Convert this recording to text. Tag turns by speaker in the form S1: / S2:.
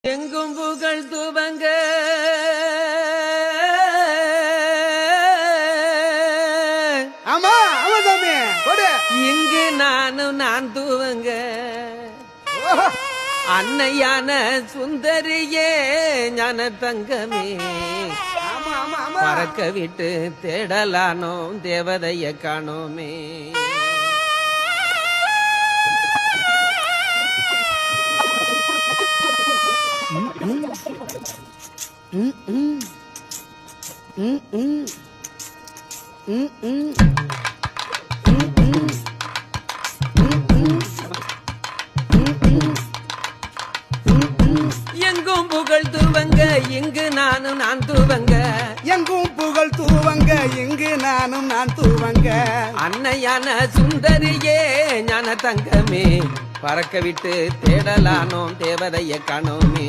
S1: எங்கும் புகழ் துவங்க
S2: ஆமா ஆமா சாமி கொடு.
S1: இங்கு நான் துவங்க அன்னையான சுந்தரியே ஞான தங்கமே
S2: ஆமா ஆமா ஆமா
S1: பறக்க விட்டு தேடலானோ தேவதைய காணோமே. எங்கும் புகழ் துவங்க இங்கு நான் துவங்க
S2: எங்கும் புகழ் தூவங்க இங்கு நான் தூவங்க
S1: அன்னையான சுந்தரியே ஞான தங்கமே பறக்க விட்டு தேடலானோம் தேவதைய காணோமே.